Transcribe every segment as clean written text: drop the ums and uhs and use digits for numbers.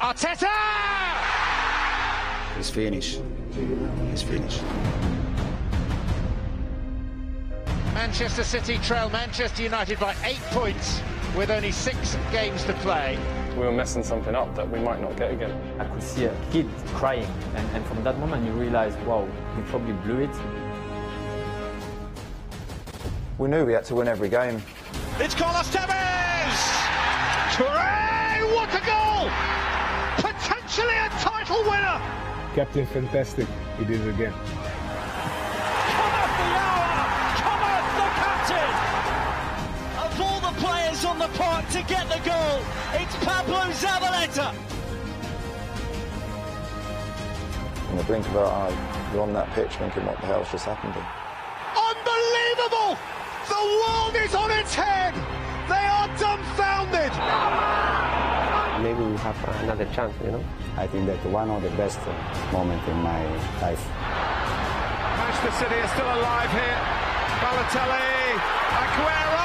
Arteta! It's finished. It's finished. Manchester City trail Manchester United by 8 points with only 6 games to play. We were messing something up that we might not get again. I could see a kid crying, and from that moment you realize, wow, we probably blew it. We knew we had to win every game. It's Carlos Tevez! Touré, what a goal! Potentially a title winner! Captain fantastic, he did it again. Cometh the hour! Cometh the captain! Of all the players on the park to get the goal, it's Pablo Zabaleta! In the blink of our eye, you're on that pitch thinking, what the hell's just happened here? Unbelievable! The world is on its head! They are dumbfounded! Maybe we have another chance, you know? I think that one of the best moments in my life. Manchester City are still alive here. Balotelli, Aguero!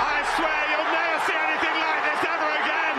I swear you'll never see anything like this ever again!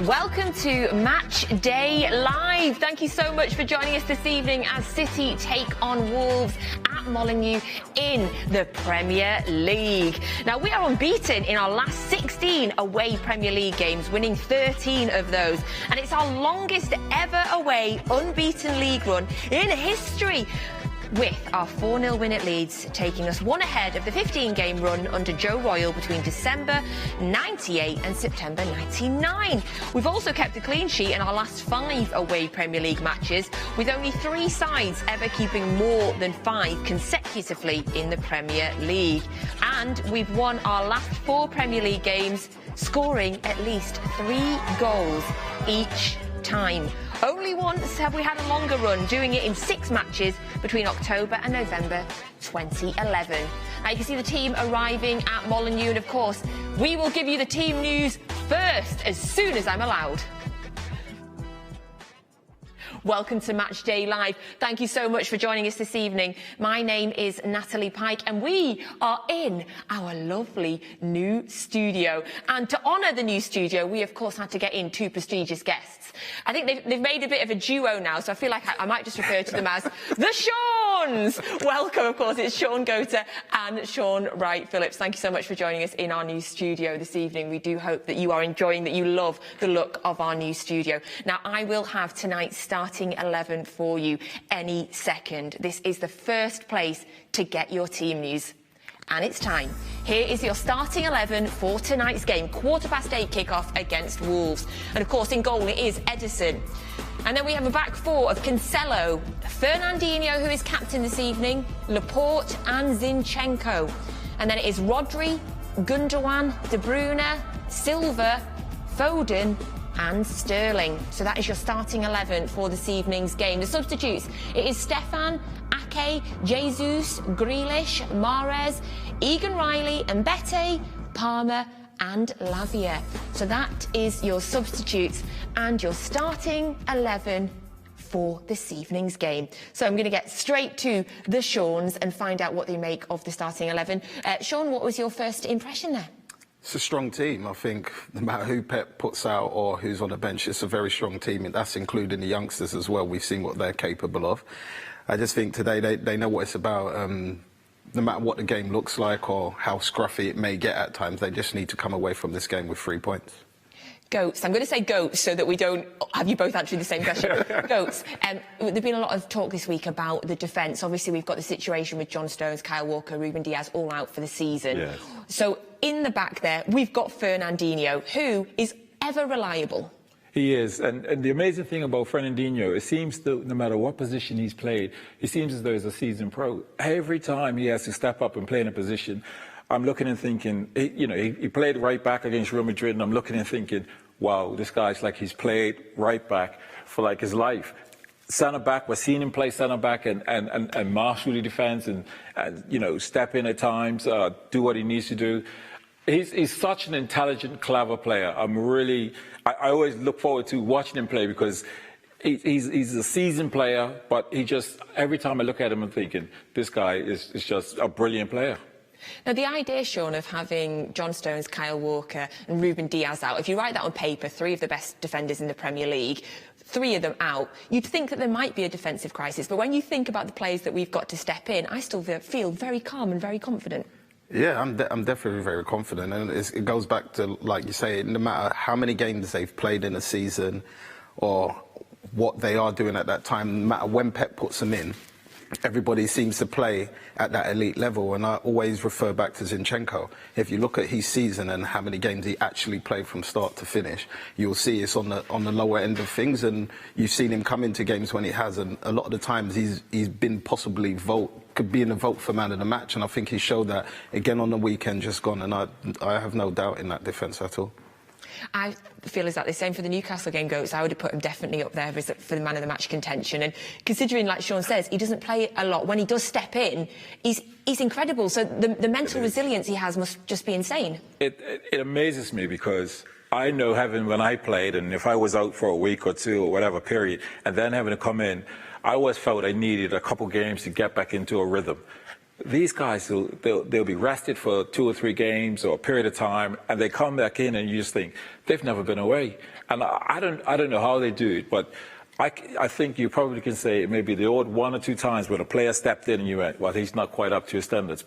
Welcome to Match Day Live. Thank you so much for joining us this evening as City take on Wolves at Molineux in the Premier League. Now, we are unbeaten in our last 16 away Premier League games, winning 13 of those. And it's our longest ever away unbeaten league run in history, with our 4-0 win at Leeds taking us one ahead of the 15-game run under Joe Royle between December 98 and September 99. We've also kept a clean sheet in our last 5 away Premier League matches, with only 3 sides ever keeping more than 5 consecutively in the Premier League. And we've won our last 4 Premier League games, scoring at least 3 goals each time. Only once have we had a longer run, doing it in 6 matches between October and November 2011. Now you can see the team arriving at Molineux, and of course we will give you the team news first as soon as I'm allowed. Welcome to Match Day Live. Thank you so much for joining us this evening. My name is Natalie Pike and we are in our lovely new studio. And to honour the new studio, we of course had to get in 2 prestigious guests. I think they've made a bit of a duo now, so I feel like I might just refer to them as the Shauns. Welcome, of course, it's Shaun and Shaun Wright-Philips. Thank you so much for joining us in our new studio this evening. We do hope that you are enjoying, that you love the look of our new studio. Now, I will have tonight's starting 11 for you any second. This is the first place to get your team news. And it's time. Here is your starting 11 for tonight's game. 8:15 kick-off against Wolves. And of course, in goal it is Ederson. And then we have a back 4 of Cancelo, Fernandinho, who is captain this evening, Laporte and Zinchenko. And then it is Rodri, Gundogan, De Bruyne, Silva, Foden and Sterling. So that is your starting 11 for this evening's game. The substitutes, it is Stefan, Ake, Jesus, Grealish, Mahrez, Egan Riley, Mbete, Palmer and Lavia. So that is your substitutes and your starting 11 for this evening's game. So I'm going to get straight to the Shauns and find out what they make of the starting 11. Shaun, what was your first impression there? It's a strong team. I think no matter who Pep puts out or who's on the bench, it's a very strong team, and that's including the youngsters as well. We've seen what they're capable of. I just think today they know what it's about. No matter what the game looks like or how scruffy it may get at times, they just need to come away from this game with 3 points. Goats. I'm going to say goats so that we don't have you both answering the same question. Goats. There's been a lot of talk this week about the defence. Obviously, we've got the situation with John Stones, Kyle Walker, Ruben Diaz all out for the season. Yes. So in the back there, we've got Fernandinho, who is ever reliable. He is, and the amazing thing about Fernandinho, it seems that no matter what position he's played, it seems as though he's a seasoned pro. Every time he has to step up and play in a position, I'm looking and thinking, he played right back against Real Madrid, and I'm looking and thinking, wow, this guy's like he's played right back for like his life. Centre back, we're seeing him play centre back and marshal the defence and step in at times, do what he needs to do. He's such an intelligent, clever player. I always look forward to watching him play because he's a seasoned player, but every time I look at him, I'm thinking, this guy is just a brilliant player. Now, the idea, Shaun, of having John Stones, Kyle Walker and Ruben Diaz out, if you write that on paper, 3 of the best defenders in the Premier League, 3 of them out, you'd think that there might be a defensive crisis. But when you think about the players that we've got to step in, I still feel very calm and very confident. Yeah, I'm definitely very confident. And it goes back to, like you say, no matter how many games they've played in a season or what they are doing at that time, no matter when Pep puts them in, everybody seems to play at that elite level. And I always refer back to Zinchenko. If you look at his season and how many games he actually played from start to finish, you'll see it's on the lower end of things. And you've seen him come into games when he has, and a lot of the times he's been possibly could be in the vote for man of the match. And I think he showed that again on the weekend just gone. And I have no doubt in that defence at all. I feel exactly the same for the Newcastle game goes. I would have put him definitely up there for the man of the match contention. And considering, like Shaun says, he doesn't play a lot. When he does step in, he's incredible. So the mental resilience he has must just be insane. It amazes me because I know when I played, and if I was out for a week or 2 or whatever period, and then having to come in, I always felt I needed a couple games to get back into a rhythm. These guys, they'll be rested for 2 or 3 games or a period of time, and they come back in, and you just think they've never been away. And I don't know how they do it, but I think you probably can say maybe the odd 1 or 2 times when a player stepped in and you went, well, he's not quite up to his standards.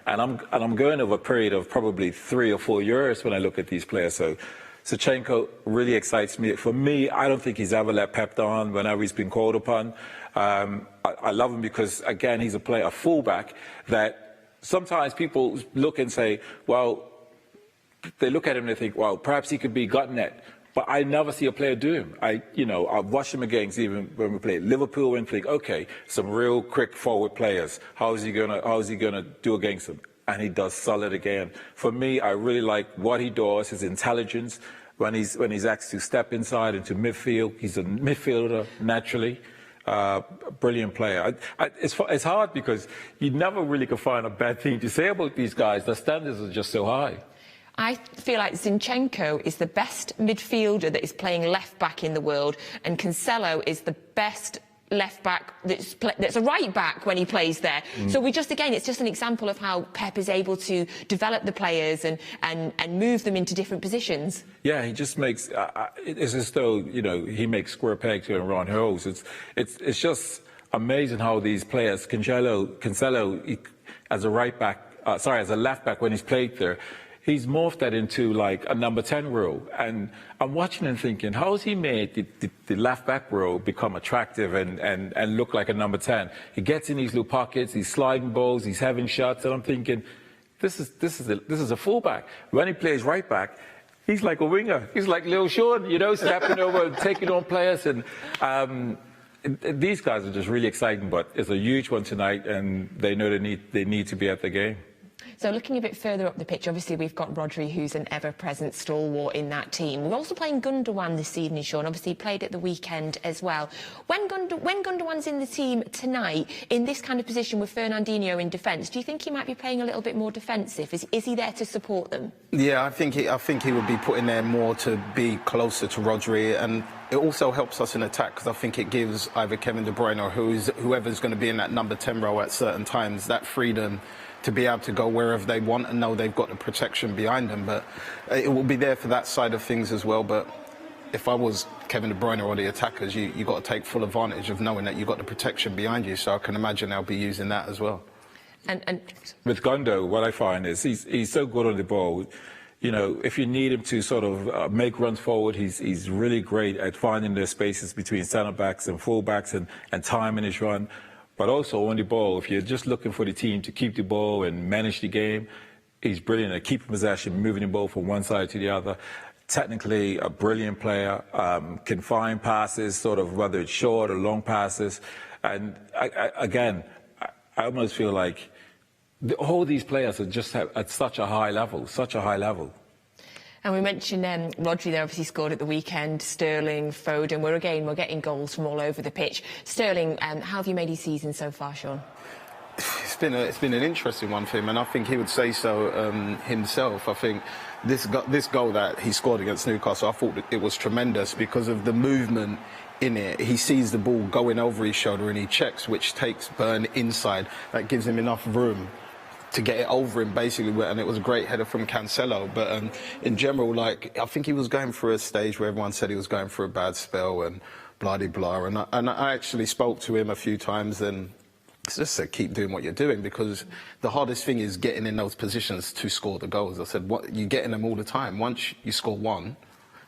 And I'm going over a period of probably 3 or 4 years when I look at these players. So Zinchenko really excites me. For me, I don't think he's ever let Pep down whenever he's been called upon. I love him because, again, he's a fullback that sometimes people look and say, well, they look at him and they think, well, perhaps he could be gutting it. But I never see a player do him. I've watched him against even when we played Liverpool and think, okay, some real quick forward players. How is he gonna do against them? And he does solid again. For me, I really like what he does, his intelligence. When he's asked to step inside into midfield, he's a midfielder naturally. Brilliant player. It's hard because you never really can find a bad thing to say about these guys. Their standards are just so high. I feel like Zinchenko is the best midfielder that is playing left-back in the world, and Cancelo is the best left-back that's a right-back when he plays there. So it's just an example of how Pep is able to develop the players and move them into different positions. Yeah, he just makes it's as though he makes square pegs to round holes. It's just amazing how these players, Cancelo as a left-back when he's played there, he's morphed that into like a number 10 role. And I'm watching and thinking, how has he made the left-back role become attractive and look like a number 10? He gets in these little pockets, he's sliding balls, he's having shots, and I'm thinking, this is a fullback. When he plays right-back, he's like a winger. He's like little Shaun, stepping over and taking on players. And these guys are just really exciting, but it's a huge one tonight, and they know they need to be at the game. So looking a bit further up the pitch, obviously we've got Rodri, who's an ever-present stalwart in that team. We're also playing Gundogan this evening, Shaun. Obviously he played at the weekend as well. When Gundogan's in the team tonight, in this kind of position with Fernandinho in defence, do you think he might be playing a little bit more defensive? Is he there to support them? Yeah, I think he would be put in there more to be closer to Rodri, and it also helps us in attack because I think it gives either Kevin De Bruyne or whoever's going to be in that number 10 role at certain times that freedom to be able to go wherever they want and know they've got the protection behind them. But it will be there for that side of things as well. But if I was Kevin De Bruyne or the attackers, you got to take full advantage of knowing that you've got the protection behind you. So I can imagine they'll be using that as well. And with Gundo, what I find is he's so good on the ball. If you need him to sort of make runs forward, he's really great at finding the spaces between centre-backs and full-backs and timing his run. But also on the ball, if you're just looking for the team to keep the ball and manage the game, he's brilliant at keeping possession, moving the ball from one side to the other. Technically, a brilliant player, can find passes, sort of whether it's short or long passes. And I almost feel like all these players are just at such a high level. And we mentioned Rodri there obviously scored at the weekend, Sterling, Foden. We're getting goals from all over the pitch. Sterling, how have you made his season so far, Shaun? it's been an interesting one for him, and I think he would say so himself. I think this goal that he scored against Newcastle, I thought that it was tremendous because of the movement in it. He sees the ball going over his shoulder and he checks, which takes Bruyne inside. That gives him enough room to get it over him, basically, and it was a great header from Cancelo. But in general, like, I think he was going through a stage where everyone said he was going through a bad spell and blah-de-blah. And I actually spoke to him a few times and just said, keep doing what you're doing, because the hardest thing is getting in those positions to score the goals. I said, you get in them all the time. Once you score one,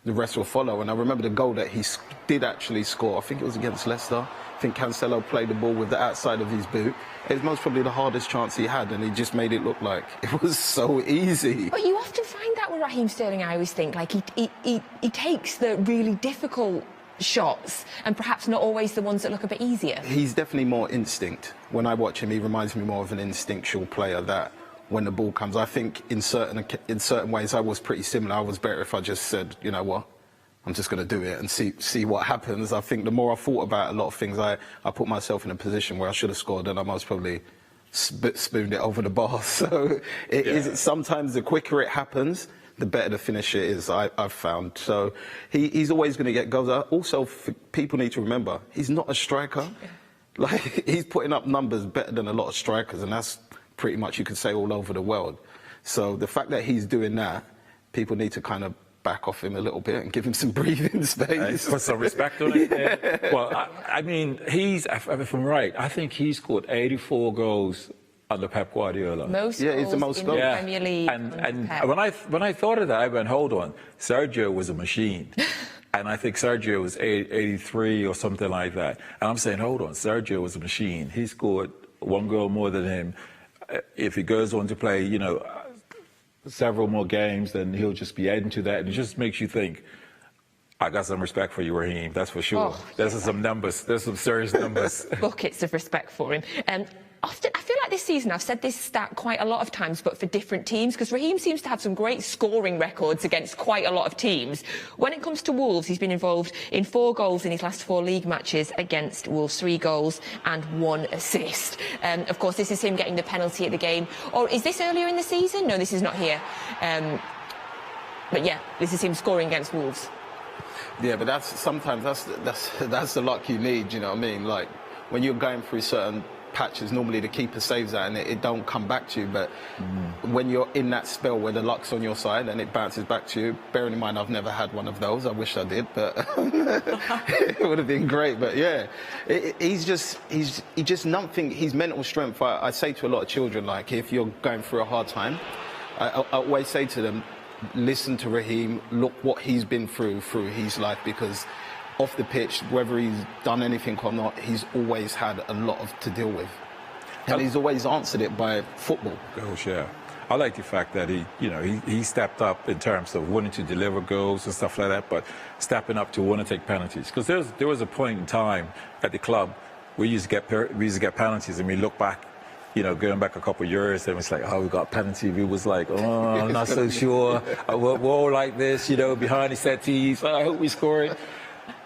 the rest will follow. And I remember the goal that he did actually score. I think it was against Leicester. I think Cancelo played the ball with the outside of his boot. It was most probably the hardest chance he had, and he just made it look like it was so easy. But you often find that with Raheem Sterling, I always think, like, he takes the really difficult shots and perhaps not always the ones that look a bit easier. He's definitely more instinct. When I watch him, he reminds me more of an instinctual player that when the ball comes, I think in certain ways I was pretty similar. I was better if I just said, you know what, I'm just going to do it and see what happens. I think the more I thought about a lot of things, I put myself in a position where I should have scored and I most probably spooned it over the bar. So sometimes the quicker it happens, the better the finisher is, I've found. So he's always going to get goals. Also, people need to remember, he's not a striker. Like, he's putting up numbers better than a lot of strikers, and that's pretty much, you could say, all over the world. So the fact that he's doing that, people need to kind of back off him a little bit and give him some breathing space. Put some respect on it. Yeah. Well, I mean, if I'm right, I think he scored 84 goals under Pep Guardiola. Most goals he's the most in the Premier League. And when I thought of that, I went, hold on, Sergio was a machine. And I think Sergio was 83 or something like that. And I'm saying, hold on, Sergio was a machine. He scored one goal more than him. If he goes on to play, you know, several more games, then he'll just be adding to that. And it just makes you think, I got some respect for you, Raheem, that's for sure. Oh, there's some numbers, there's some serious numbers. Buckets of respect for him. Often, I feel like this season, I've said this stat quite a lot of times, but for different teams, because Raheem seems to have some great scoring records against quite a lot of teams. When it comes to Wolves, he's been involved in 4 goals in his last 4 league matches against Wolves, 3 goals and 1 assist. Of course, this is him getting the penalty at the game. Or is this earlier in the season? No, this is not here. But yeah, this is him scoring against Wolves. Yeah, but sometimes that's the luck you need, you know what I mean? Like, when you're going through certain patches, normally the keeper saves that and it don't come back to you, but when you're in that spell where the luck's on your side and it bounces back to you, bearing in mind I've never had one of those, I wish I did, but it would have been great. But yeah, he's just nothing. His mental strength, I say to a lot of children, like, if you're going through a hard time, I always say to them, listen to Raheem, look what he's been through his life, because off the pitch, whether he's done anything or not, he's always had a lot to deal with. And he's always answered it by football. Goals, yeah. I like the fact that he stepped up in terms of wanting to deliver goals and stuff like that, but stepping up to want to take penalties. Because there was a point in time at the club we used to get penalties, and we look back, you know, going back a couple of years, and it's like, oh, we got a penalty. We was like, oh, I'm not so sure. We're all like this, you know, behind the set tees. I hope we score it.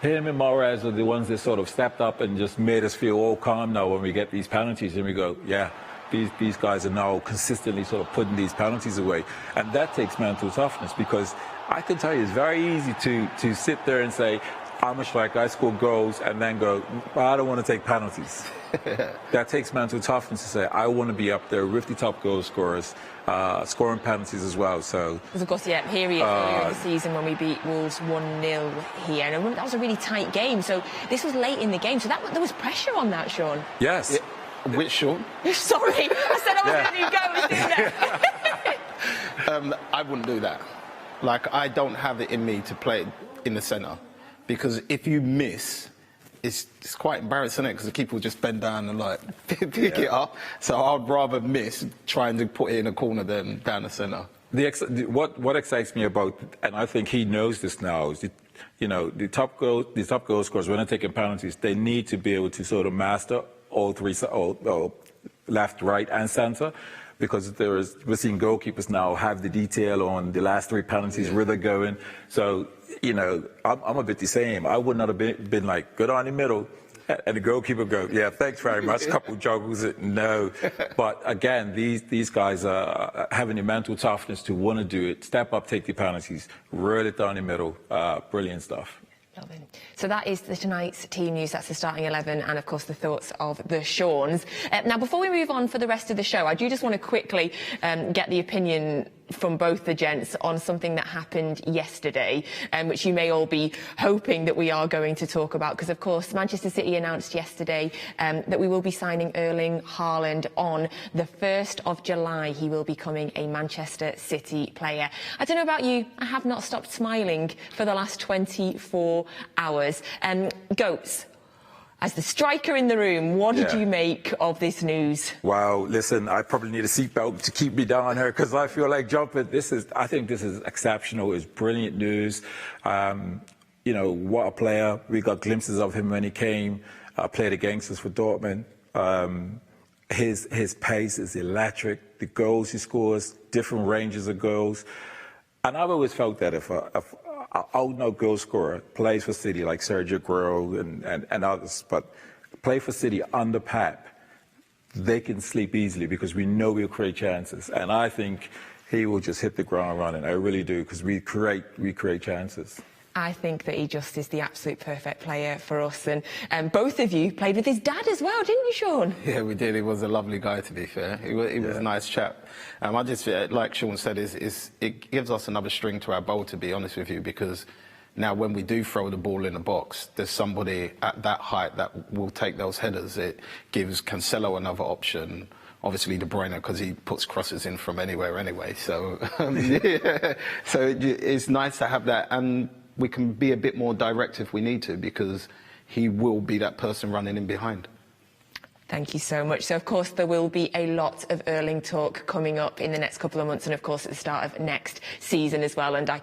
Him and Mahrez are the ones that sort of stepped up and just made us feel all calm now when we get these penalties, and we go, yeah, these guys are now consistently sort of putting these penalties away. And that takes mental toughness, because I can tell you it's very easy to sit there and say, I'm a striker, I score goals, and then go, I don't want to take penalties. That takes mental toughness to say, I want to be up there with the top goal scorers, scoring penalties as well. So, because of course, yeah, here he is earlier in the season when we beat Wolves 1-0 here, and I remember that was a really tight game. So this was late in the game, so there was pressure on that, Shaun. Yes. Which Shaun? Sorry, I said I was going to do that. I wouldn't do that. Like, I don't have it in me to play in the centre, because if you miss, it's quite embarrassing, because the keeper will just bend down and like pick it up. So I'd rather miss trying to put it in a corner than down the centre. What excites me about, and I think he knows this now, is the top goal scorers, when they're taking penalties, they need to be able to sort of master all three, left, right, and centre. Because we're seeing goalkeepers now have the detail on the last 3 penalties, where they're going. So, you know, I'm a bit the same. I would not have been like, go down the middle, And the goalkeeper goes, yeah, thanks very much. Couple juggles it, no. But again, these guys are having the mental toughness to want to do it, step up, take the penalties, roll it down the middle. Brilliant stuff. So that is tonight's team news. That's the starting 11 and, of course, the thoughts of the Shauns. Now, before we move on for the rest of the show, I do just want to quickly get the opinion from both the gents on something that happened yesterday, which you may all be hoping that we are going to talk about, because, of course, Manchester City announced yesterday that we will be signing Erling Haaland on the 1st of July. He will be becoming a Manchester City player. I don't know about you, I have not stopped smiling for the last 24 hours. Goats, as the striker in the room, what did you make of this news? Wow, listen, I probably need a seatbelt to keep me down here because I feel like jumping. I think this is exceptional. It's brilliant news. You know, what a player. We got glimpses of him when he came, played against us for Dortmund. His pace is electric. The goals he scores, different ranges of goals. And I've always felt that if out-and-out goal scorer plays for City like Sergio Aguero and others, but play for City under Pep, they can sleep easily because we know we'll create chances. And I think he will just hit the ground running. I really do, because we create chances. I think that he just is the absolute perfect player for us. And both of you played with his dad as well, didn't you, Shaun? Yeah, we did. He was a lovely guy, to be fair. He was a nice chap. I just feel, like Shaun said, it gives us another string to our bow, to be honest with you, because now when we do throw the ball in the box, there's somebody at that height that will take those headers. It gives Cancelo another option. Obviously, De Bruyne, because he puts crosses in from anywhere anyway. So, so it's nice to have that. And we can be a bit more direct if we need to, because he will be that person running in behind. Thank you so much. So, of course, there will be a lot of Erling talk coming up in the next couple of months, and, of course, at the start of next season as well. And I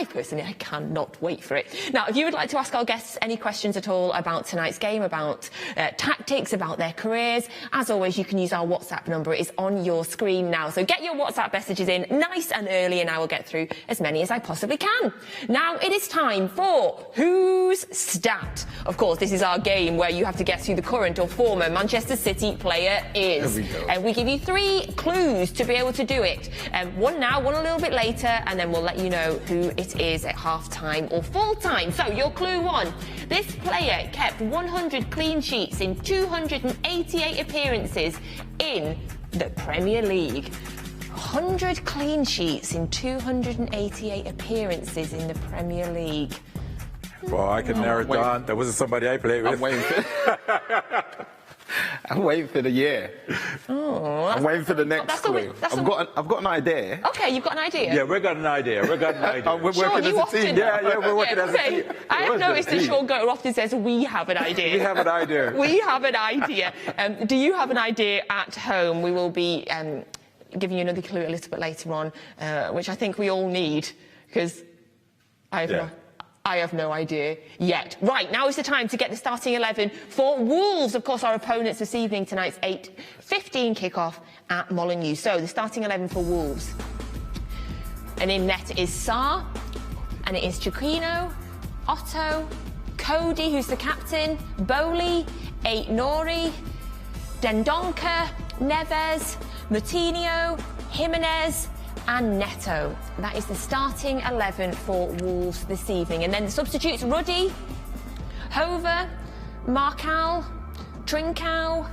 personally cannot wait for it. Now, if you would like to ask our guests any questions at all about tonight's game, about tactics, about their careers, as always, you can use our WhatsApp number. It is on your screen now. So get your WhatsApp messages in nice and early, and I will get through as many as I possibly can. Now, it is time for Who's Stat? Of course, this is our game where you have to guess who the current or former Manchester City player is. And we give you 3 clues to be able to do it. One now, one a little bit later, and then we'll let you know who it is at half-time or full-time. So, your clue 1. This player kept 100 clean sheets in 288 appearances in the Premier League. 100 clean sheets in 288 appearances in the Premier League. Well, I can narrow it down. That wasn't somebody I played with. I'm waiting for the year. Oh, I'm waiting for the next clue. I've got an idea. Okay, you've got an idea. Yeah, we've got an idea. We're working Shaun, as a team. Yeah, we're working as a team. I have noticed that Shaun Goethe often says, we have an idea. We have an idea. We have an idea. Do you have an idea at home? We will be giving you another clue a little bit later on, which I think we all need, because I have no idea yet. Right, now is the time to get the starting 11 for Wolves. Of course, our opponents this evening, tonight's 8:15 kickoff at Molineux. So, the starting 11 for Wolves. And in net is Sarr, and it is Chiquinho, Otto, Cody, who's the captain, Bowley, Nori, Dendoncker, Neves, Moutinho, Jimenez, and Neto. That is the starting 11 for Wolves this evening. And then the substitutes: Ruddy, Hover, Marcal, Trincao,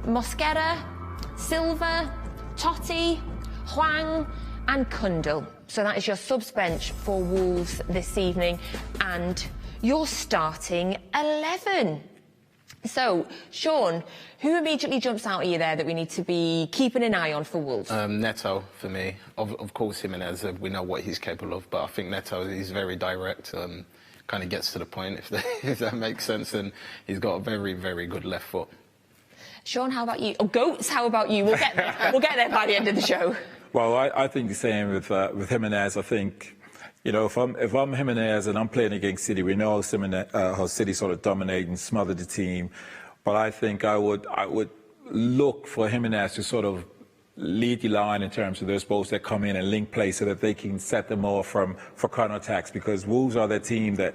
Mosquera, Silva, Totti, Hwang, and Kundal. So that is your subs bench for Wolves this evening, and your starting 11. So, Shaun, who immediately jumps out at you there that we need to be keeping an eye on for Wolves? Neto, for me. Of course, Jimenez, we know what he's capable of, but I think Neto, he's very direct, kind of gets to the point, if that makes sense, and he's got a very, very good left foot. Shaun, how about you? Oh, Goats, how about you? We'll get there. We'll get there by the end of the show. Well, I think the same with Jimenez. I think, you know, if I'm Jimenez and I'm playing against City, we know how City sort of dominate and smother the team. But I think I would look for Jimenez to sort of lead the line in terms of those balls that come in and link play so that they can set them off for counter attacks, because Wolves are that team that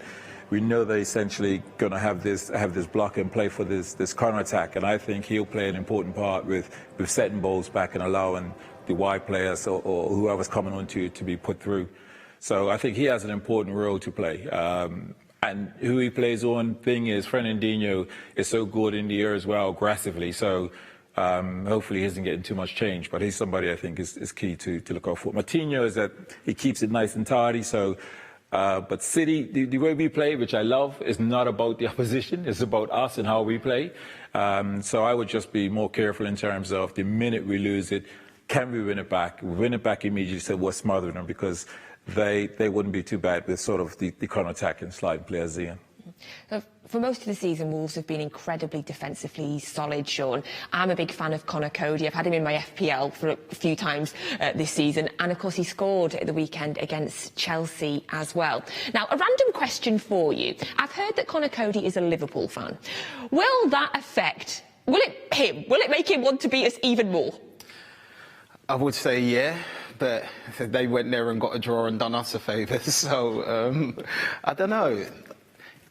we know they're essentially going to have this block and play for this counter attack, and I think he'll play an important part with setting balls back and allowing the wide players or whoever's coming on to be put through. So I think he has an important role to play. And who he plays on, thing is, Fernandinho is so good in the air as well, aggressively. So hopefully he isn't getting too much change. But he's somebody I think is key to look out for. Martinho is that he keeps it nice and tidy. So, but City, the way we play, which I love, is not about the opposition. It's about us and how we play. So I would just be more careful in terms of the minute we lose it, can we win it back? We win it back immediately, so we're smothering them, because they wouldn't be too bad with sort of the counter-attack and sliding players in. For most of the season, Wolves have been incredibly defensively solid, Shaun. I'm a big fan of Conor Cody. I've had him in my FPL for a few times this season. And, of course, he scored at the weekend against Chelsea as well. Now, a random question for you. I've heard that Conor Cody is a Liverpool fan. Will that affect... Will it make him want to beat us even more? I would say yeah, but they went there and got a draw and done us a favour. So, I don't know.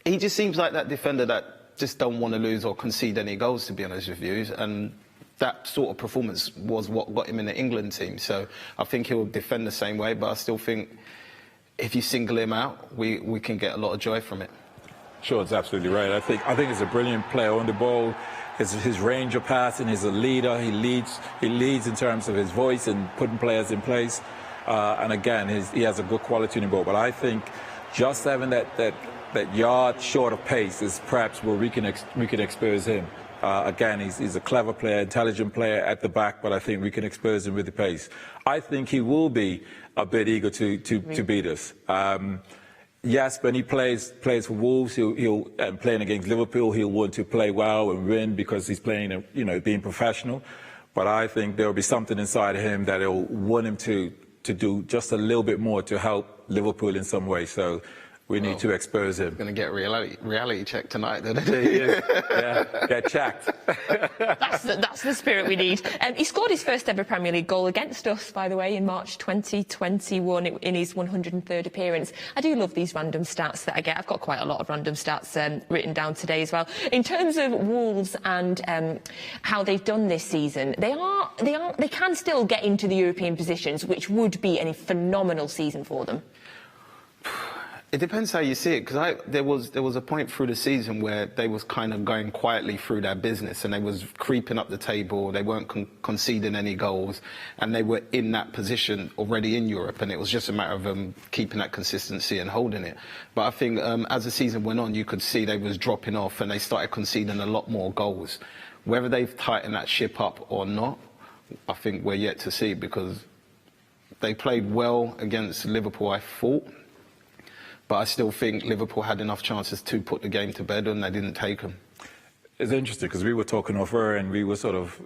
He just seems like that defender that just don't want to lose or concede any goals, to be honest with you. And that sort of performance was what got him in the England team. So I think he'll defend the same way, but I still think if you single him out, we can get a lot of joy from it. Shaun's absolutely right. I think he's a brilliant player on the ball. His range of passing, he's a leader. He leads in terms of his voice and putting players in place. And again, he has a good quality in the ball. But I think just having that yard short of pace is perhaps where we can expose him. Again, he's a clever player, intelligent player at the back, but I think we can expose him with the pace. I think he will be a bit eager to beat us. Yes, when he plays for Wolves, and playing against Liverpool, he'll want to play well and win because he's playing, being professional. But I think there will be something inside of him that will want him to do just a little bit more to help Liverpool in some way. So we need to expose him. Going to get reality check tonight, don't Yeah, get checked. That's the spirit we need. He scored his first ever Premier League goal against us, by the way, in March 2021 in his 103rd appearance. I do love these random stats that I get. I've got quite a lot of random stats written down today as well. In terms of Wolves and how they've done this season, they can still get into the European positions, which would be a phenomenal season for them. It depends how you see it, because there was a point through the season where they was kind of going quietly through their business and they was creeping up the table. They weren't conceding any goals, and they were in that position already in Europe, and it was just a matter of keeping that consistency and holding it. But I think as the season went on, you could see they was dropping off and they started conceding a lot more goals. Whether they've tightened that ship up or not, I think we're yet to see, because they played well against Liverpool, I thought. But I still think Liverpool had enough chances to put the game to bed, and they didn't take them. It's interesting, because we were talking off air and we were sort of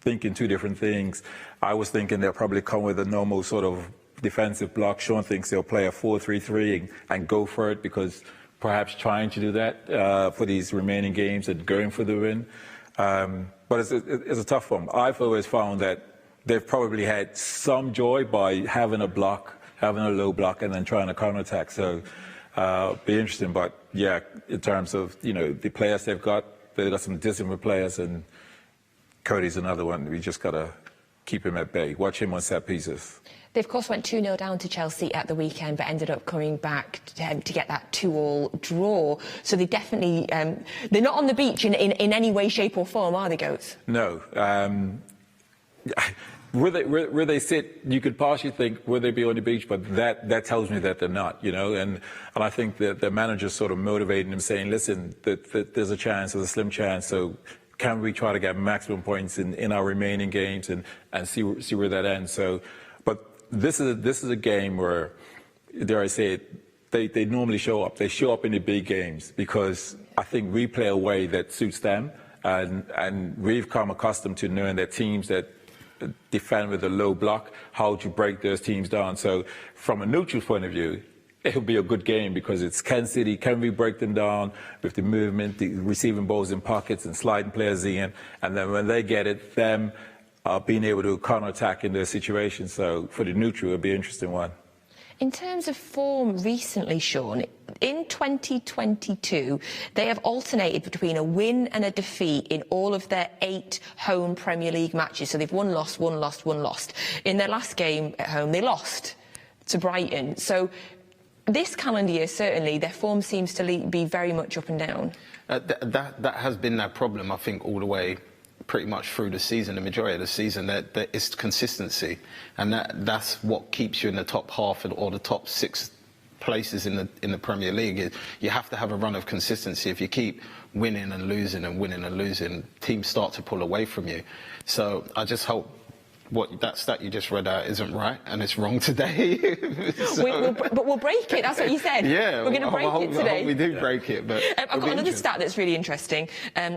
thinking two different things. I was thinking they'll probably come with a normal sort of defensive block. Shaun thinks they'll play a 4-3-3 and go for it, because perhaps trying to do that for these remaining games and going for the win. But it's a tough one. I've always found that they've probably had some joy by having a block, having a low block, and then trying to counter-attack. So be interesting. But, yeah, in terms of, the players they've got some disciplined players, and Cody's another one. We just got to keep him at bay. Watch him on set pieces. They, of course, went 2-0 down to Chelsea at the weekend, but ended up coming back to get that 2-2 draw. So they definitely... they're not on the beach in any way, shape or form, are they, Goats? No. Where they sit, you could partially think, will they be on the beach? But that tells me that they're not, And I think that the manager's sort of motivating them, saying, listen, that there's a chance, there's a slim chance. So can we try to get maximum points in our remaining games and see where that ends? So, but this is a game where, dare I say it, they normally show up. They show up in the big games, because I think we play a way that suits them, and we've come accustomed to knowing that teams that defend with a low block, how to break those teams down. So from a neutral point of view, it'll be a good game, because it's can we break them down with the movement, the receiving balls in pockets and sliding players in, and then when they get it, them being able to counter-attack in their situation. So for the neutral, it'll be an interesting one. In terms of form recently, Shaun, in 2022, they have alternated between a win and a defeat in all of their 8 home Premier League matches. So they've won, lost, won, lost, won, lost. In their last game at home, they lost to Brighton. So this calendar year, certainly, their form seems to be very much up and down. That has been their problem, I think, all the way pretty much through the season, the majority of the season. That is consistency, and that's what keeps you in the top half or the top 6 places in the Premier League. You have to have a run of consistency. If you keep winning and losing and winning and losing, teams start to pull away from you. So I just hope that stat you just read out isn't right, and it's wrong today. But we'll break it. That's what you said. Yeah, we're going to break it today. I hope we do break it. But I've got another stat that's really interesting.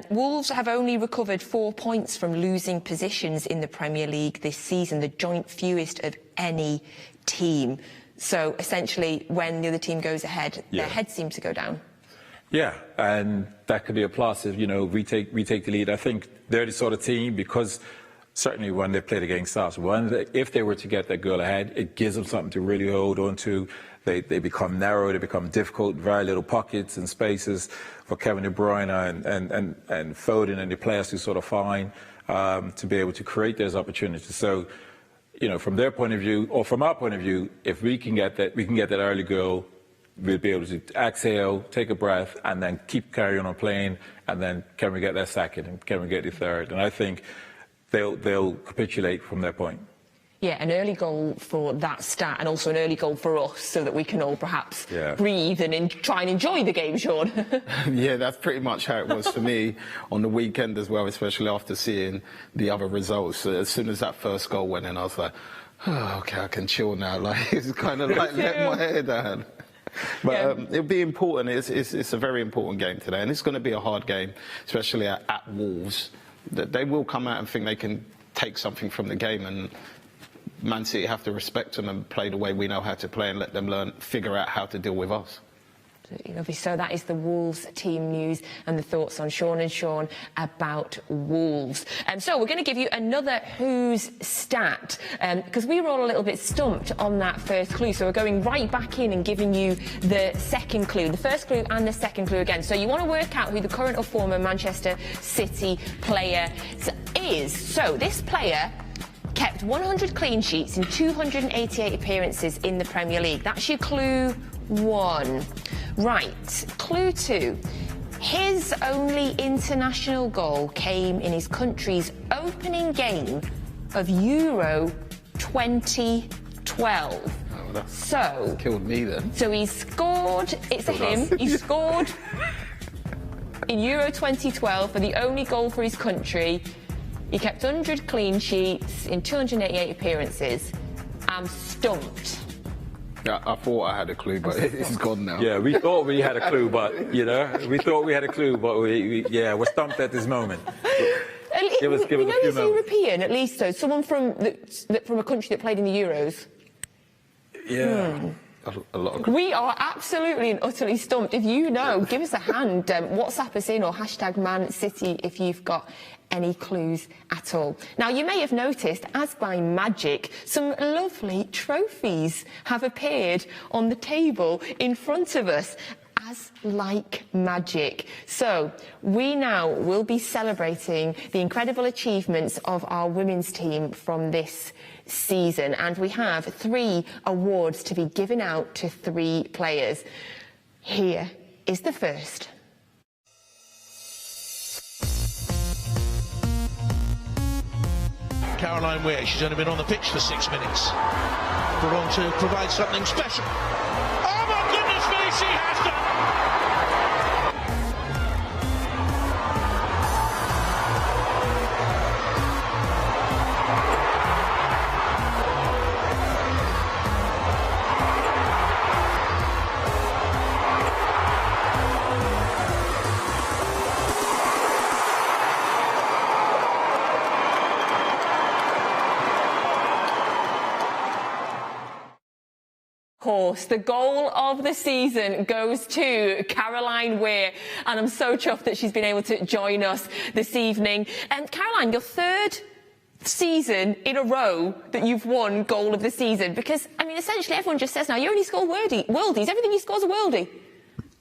Wolves have only recovered 4 points from losing positions in the Premier League this season, the joint fewest of any team. So essentially, when the other team goes ahead, their heads seem to go down. Yeah, and that could be a plus if, retake the lead. I think they're the sort of team, because certainly when they played against us, if they were to get that goal ahead, it gives them something to really hold on to. They become narrow, they become difficult, very little pockets and spaces for Kevin De Bruyne and Foden and the players to sort of find to be able to create those opportunities. So, from their point of view, or from our point of view, if we can get that early goal, we'll be able to exhale, take a breath, and then keep carrying on playing. And then can we get that second, and can we get the third? And I think they'll capitulate from their point. Yeah, an early goal for that stat, and also an early goal for us, so that we can all perhaps breathe and try and enjoy the game, Shaun. Yeah, that's pretty much how it was for me on the weekend as well, especially after seeing the other results. So as soon as that first goal went in, I was like, oh, OK, I can chill now. Like, it's kind of like let my hair down. But it'll be important. It's a very important game today, and it's going to be a hard game, especially at Wolves. They will come out and think they can take something from the game, and Man City have to respect them and play the way we know how to play, and let them figure out how to deal with us. Absolutely lovely. So that is the Wolves team news and the thoughts on Shaun and Shaun about Wolves. So we're going to give you another Who's stat, because we were all a little bit stumped on that first clue. So we're going right back in and giving you the second clue, the first clue and the second clue again. So you want to work out who the current or former Manchester City player is. So this player kept 100 clean sheets in 288 appearances in the Premier League. That's your clue 1. Right, clue 2. His only international goal came in his country's opening game of Euro 2012. Oh, that so killed me then. So he scored. It's a him. He scored in Euro 2012 for the only goal for his country. He kept 100 clean sheets in 288 appearances. I'm stumped. Yeah, I thought I had a clue, but it's gone now. Yeah, we thought we had a clue, but, we're stumped at this moment. Give us a few moments. European, at least, though. Someone from a country that played in the Euros. Yeah. A lot of... We are absolutely and utterly stumped. If you know, give us a hand. WhatsApp us in, or hashtag Man City if you've got any clues at all. Now, you may have noticed, as by magic, some lovely trophies have appeared on the table in front of us, as like magic. So we now will be celebrating the incredible achievements of our women's team from this season, and we have 3 awards to be given out to 3 players. Here is the first. Caroline Weir, she's only been on the pitch for 6 minutes. Put on to provide something special. Oh my goodness me, she has done! Course, the goal of the season goes to Caroline Weir, and I'm so chuffed that she's been able to join us this evening. And Caroline, your 3rd season in a row that you've won goal of the season, because I mean, essentially everyone just says now, you only score worldies. Everything he scores a worldie.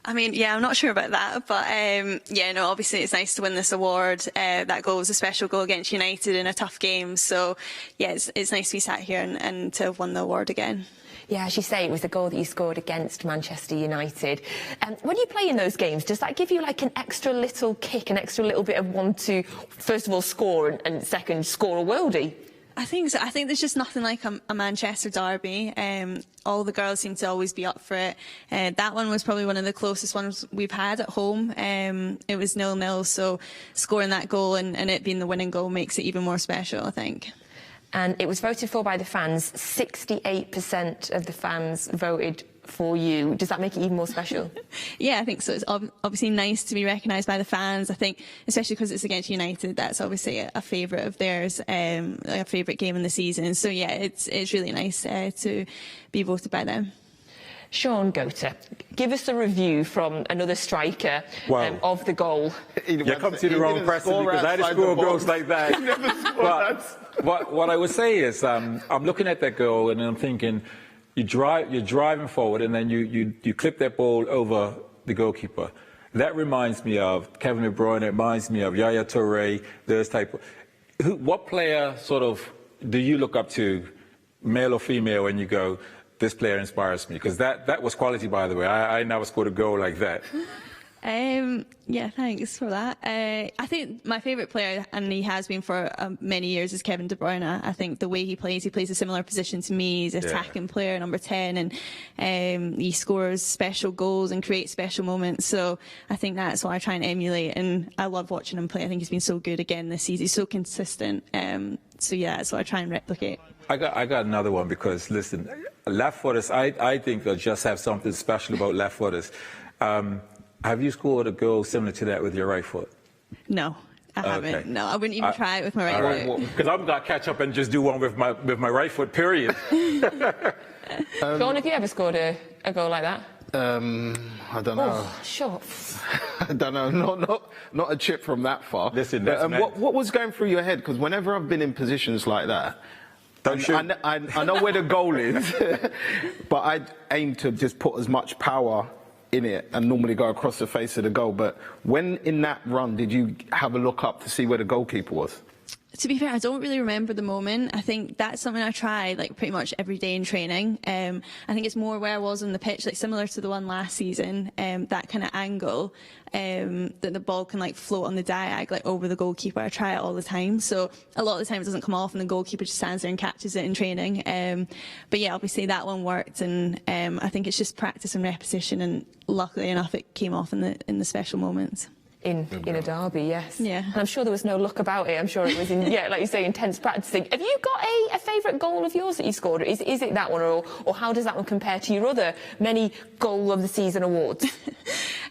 I mean, yeah, I'm not sure about that, but yeah, no, obviously it's nice to win this award. That goal was a special goal against United in a tough game, so yeah, it's nice to be sat here and to have won the award again. Yeah, as you say, it was the goal that you scored against Manchester United. When you play in those games, does that give you like an extra little kick, an extra little bit of want to, first of all, score and second, score a worldie? I think so. I think there's just nothing like a Manchester derby. All the girls seem to always be up for it. That one was probably one of the closest ones we've had at home. It was 0-0, so scoring that goal and it being the winning goal makes it even more special, I think. And it was voted for by the fans. 68% of the fans voted for you. Does that make it even more special? Yeah, I think so. It's obviously nice to be recognised by the fans. I think, especially because it's against United, that's obviously a favourite of theirs, a favourite game in the season. So yeah, it's really nice to be voted by them. Shaun Goater, give us a review from another striker of the goal. You come to the wrong person because I didn't score goals like that. But what I would say is, I'm looking at that goal and I'm thinking, you're driving forward and then you clip that ball over the goalkeeper. That reminds me of Kevin De Bruyne. It reminds me of Yaya Touré. Those type of. What player sort of do you look up to, male or female, when you go, this player inspires me? Because that was quality, by the way. I never scored a goal like that. Yeah, thanks for that. I think my favourite player, and he has been for many years, is Kevin De Bruyne. I think the way he plays a similar position to me. He's an attacking player, number 10, and he scores special goals and creates special moments. So I think that's what I try and emulate, and I love watching him play. I think he's been so good again this season. He's so consistent. So yeah, that's what I try and replicate. I got another one because, listen, left footers, I think they'll just have something special about left footers. Have you scored a goal similar to that with your right foot? No, I haven't. No, I wouldn't even try it with my right foot. Because I'm going to catch up and just do one with my right foot, period. Shaun, have you ever scored a goal like that? I don't know. Oh, sure. I don't know. Not a chip from that far. Listen, what was going through your head? Because whenever I've been in positions like that, I know where the goal is, but I aim to just put as much power in it and normally go across the face of the goal. But when in that run, did you have a look up to see where the goalkeeper was? To be fair, I don't really remember the moment. I think that's something I try like pretty much every day in training. I think it's more where I was on the pitch, like similar to the one last season, that kind of angle, that the ball can like float on the diag, like over the goalkeeper. I try it all the time. So a lot of the time it doesn't come off and the goalkeeper just stands there and catches it in training. But yeah, obviously that one worked, and I think it's just practice and repetition, and luckily enough it came off in the special moments. In a derby, yes. Yeah. And I'm sure there was no luck about it. I'm sure it was, like you say, intense practicing. Have you got a favourite goal of yours that you scored? Is it that one, or how does that one compare to your other many goal of the season awards?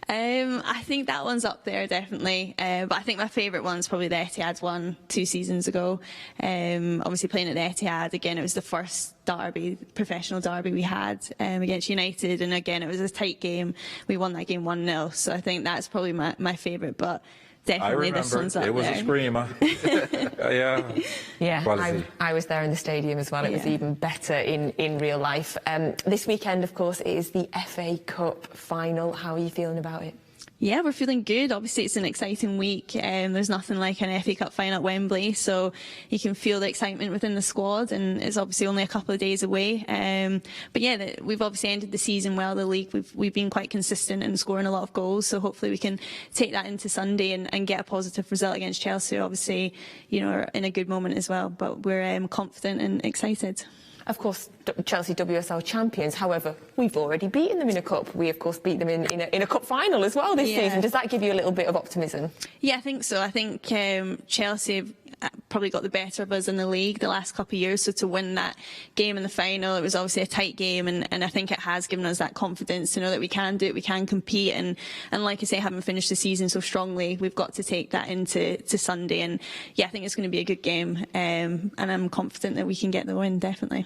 I think that one's up there, definitely. But I think my favourite one's probably the Etihad one 2 seasons ago. Obviously playing at the Etihad, again, it was the first professional derby we had against United, and again, it was a tight game. We won that game 1-0, so I think that's probably my favourite, but definitely this one's up there. It was a screamer. Yeah, I was there in the stadium as well. It was even better in real life. This weekend, of course, is the FA Cup final. How are you feeling about it? Yeah, we're feeling good. Obviously, it's an exciting week. There's nothing like an FA Cup final at Wembley, so you can feel the excitement within the squad, and it's obviously only a couple of days away. But yeah, we've obviously ended the season well, the league. We've been quite consistent in scoring a lot of goals, so hopefully we can take that into Sunday and get a positive result against Chelsea. Obviously, are in a good moment as well, but we're confident and excited. Of course, Chelsea WSL champions. However, we've already beaten them in a cup. We, of course, beat them in a cup final as well this season. Does that give you a little bit of optimism? Yeah, I think so. I think Chelsea have probably got the better of us in the league the last couple of years. So to win that game in the final, it was obviously a tight game, and I think it has given us that confidence to know that we can do it, we can compete, and like I say, having finished the season so strongly, we've got to take that into Sunday. And yeah, I think it's going to be a good game, and I'm confident that we can get the win, definitely.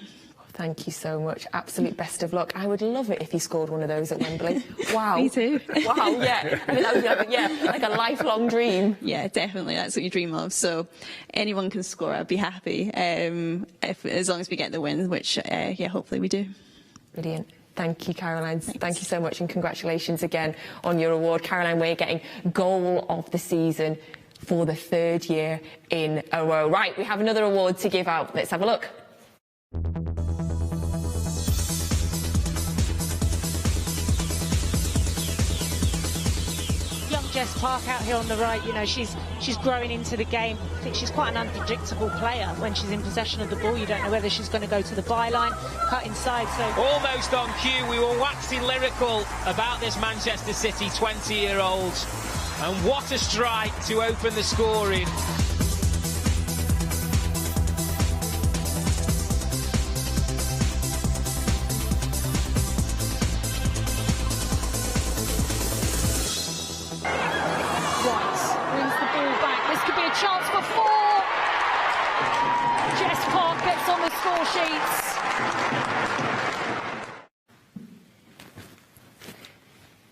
Thank you so much. Absolute best of luck. I would love it if you scored one of those at Wembley. Wow. Me too. Wow, yeah. I mean, that would be like a lifelong dream. Yeah, definitely. That's what you dream of. So anyone can score. I'd be happy as long as we get the win, which, hopefully we do. Brilliant. Thank you, Caroline. Thanks. Thank you so much, and congratulations again on your award. Caroline Weir getting Goal of the Season for the 3rd year in a row. Right, we have another award to give out. Let's have a look. Young Jess Park out here on the right, you know, she's growing into the game. I think she's quite an unpredictable player when she's in possession of the ball. You don't know whether she's going to go to the byline, cut inside. So almost on cue, we were waxing lyrical about this Manchester City 20-year-old. And what a strike to open the scoring. Chance for 4. Jess Park gets on the score sheets.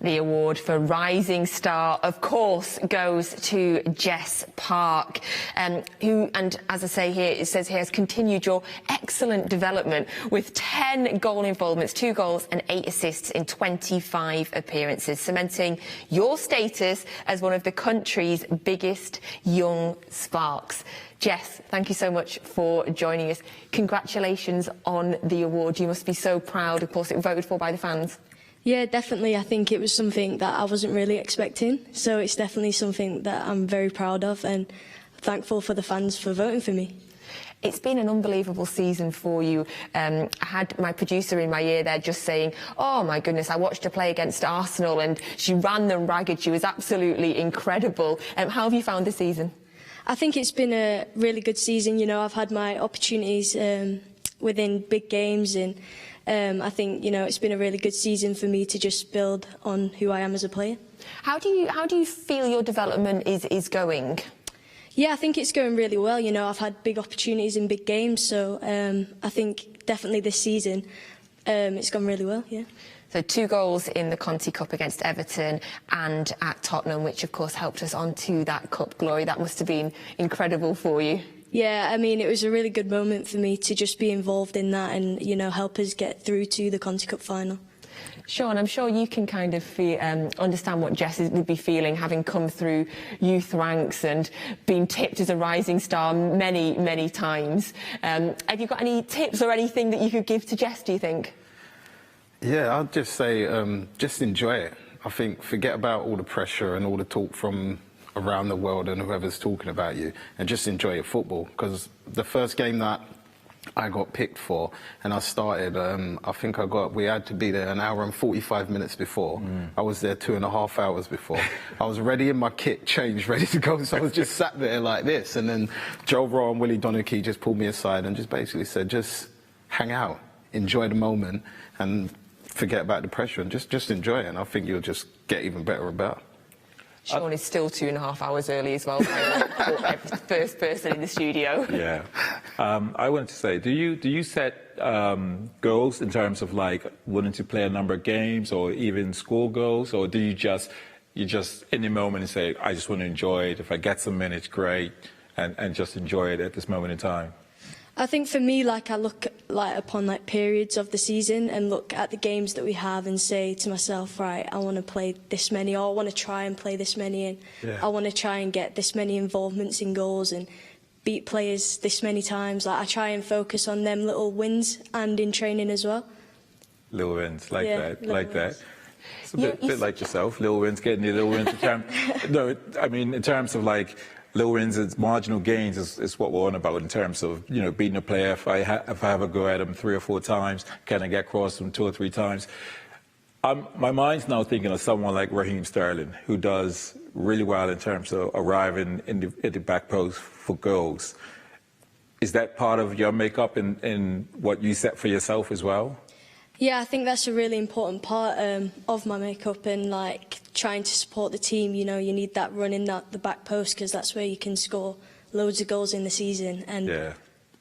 The award for Rising Star, of course, goes to Jess Park, who, and as I say here, it says here, has continued your excellent development with 10 goal involvements, 2 goals and 8 assists in 25 appearances, cementing your status as one of the country's biggest young sparks. Jess, thank you so much for joining us. Congratulations on the award. You must be so proud. Of course, it was voted for by the fans. Yeah, definitely. I think it was something that I wasn't really expecting. So it's definitely something that I'm very proud of and thankful for the fans for voting for me. It's been an unbelievable season for you. I had my producer in my ear there just saying, oh my goodness, I watched her play against Arsenal and she ran them ragged. She was absolutely incredible. How have you found the season? I think it's been a really good season. You know, I've had my opportunities within big games, and I think, you know, it's been a really good season for me to just build on who I am as a player. How do you feel your development is going? Yeah, I think it's going really well. You know, I've had big opportunities in big games, so I think definitely this season it's gone really well, yeah. So 2 goals in the Conti Cup against Everton and at Tottenham, which of course helped us onto that cup glory. That must have been incredible for you. Yeah, I mean, it was a really good moment for me to just be involved in that and, you know, help us get through to the Conti Cup final. Shaun, I'm sure you can kind of understand what Jess would be feeling, having come through youth ranks and been tipped as a rising star many, many times. Have you got any tips or anything that you could give to Jess, do you think? Yeah, I'd just say just enjoy it. I think forget about all the pressure and all the talk from around the world and whoever's talking about you, and just enjoy your football. Because the first game that I got picked for and I started, I think we had to be there an hour and 45 minutes before. I was there 2.5 hours before. I was ready in my kit, changed, ready to go, so I was just sat there like this, and then Joe Rowe and Willie Donachie just pulled me aside and just basically said, just hang out, enjoy the moment and forget about the pressure and just enjoy it, and I think you'll just get even better about it. Shaun is still 2.5 hours early as well. First person in the studio. Yeah. I wanted to say, do you set goals in terms of like wanting to play a number of games or even score goals, or do you just in the moment and say, I just want to enjoy it. If I get some minutes, great, and just enjoy it at this moment in time? I think for me, like, I look upon periods of the season and look at the games that we have and say to myself, right, I want to play this many, or I want to try and play this many, and I want to try and get this many involvements in goals and beat players this many times. Like, I try and focus on them little wins and in training as well. Little wins, like that. It's a bit like yourself, little wins, getting the little wins. No, I mean, in terms of like little wins and marginal gains is what we're on about in terms of, you know, beating a player. If I have a go at him 3 or 4 times, can I get across him 2 or 3 times? My mind's now thinking of someone like Raheem Sterling, who does really well in terms of arriving at the back post for goals. Is that part of your makeup in what you set for yourself as well? Yeah, I think that's a really important part of my makeup, and like trying to support the team. You know, you need that run in the back post, because that's where you can score loads of goals in the season, and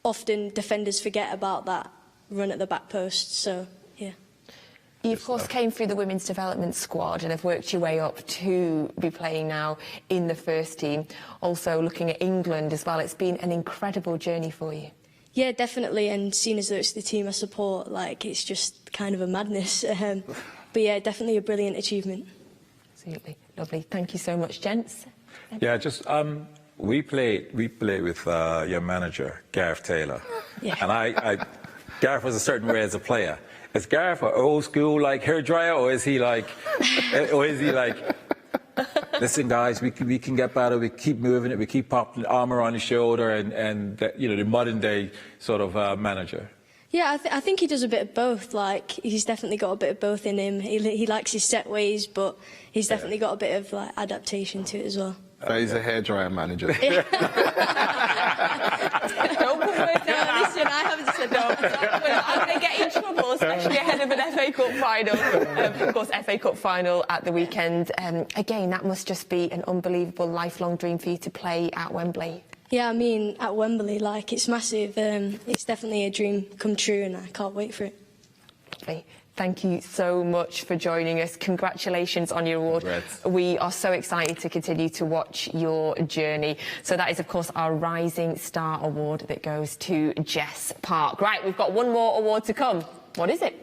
often defenders forget about that run at the back post. So yeah. You of course came through the women's development squad and have worked your way up to be playing now in the first team. Also looking at England as well, it's been an incredible journey for you. Yeah, definitely, and seeing as though it's the team I support, like, it's just kind of a madness. But yeah, definitely a brilliant achievement. Absolutely. Lovely. Thank you so much, gents. Yeah, just we played with your manager, Gareth Taylor. Yeah. And Gareth was a certain way as a player. Is Gareth an old school like hairdryer, or is he like listen, guys, we can get better. We keep moving it. We keep popping armour on his shoulder, and the modern day sort of manager. Yeah, I think he does a bit of both. Like, he's definitely got a bit of both in him. He likes his set ways, but he's definitely got a bit of like adaptation to it as well. So he's a hairdryer manager. Don't put words out. Listen, I haven't said that. I'm going to get in trouble, especially ahead of an FA Cup final. Of course, FA Cup final at the weekend. Again, that must just be an unbelievable lifelong dream for you to play at Wembley. Yeah, I mean, at Wembley, like, it's massive. It's definitely a dream come true, and I can't wait for it. Lovely. Thank you so much for joining us. Congratulations on your award. Congrats. We are so excited to continue to watch your journey. So that is, of course, our Rising Star Award that goes to Jess Park. Right, we've got one more award to come. What is it?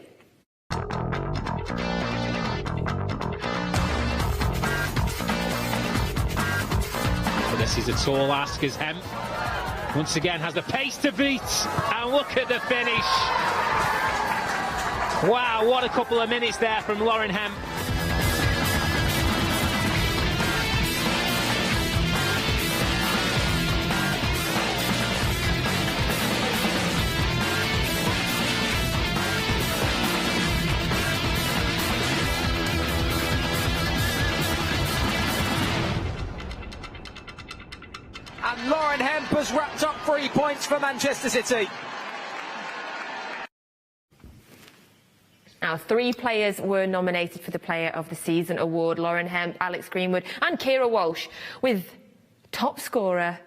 This is a tall ask as Hemp once again has the pace to beat, and look at the finish. Wow, what a couple of minutes there from Lauren Hemp. And Lauren Hemp has wrapped up 3 points for Manchester City. Now, 3 players were nominated for the Player of the Season award: Lauren Hemp, Alex Greenwood and Kira Walsh, with top scorer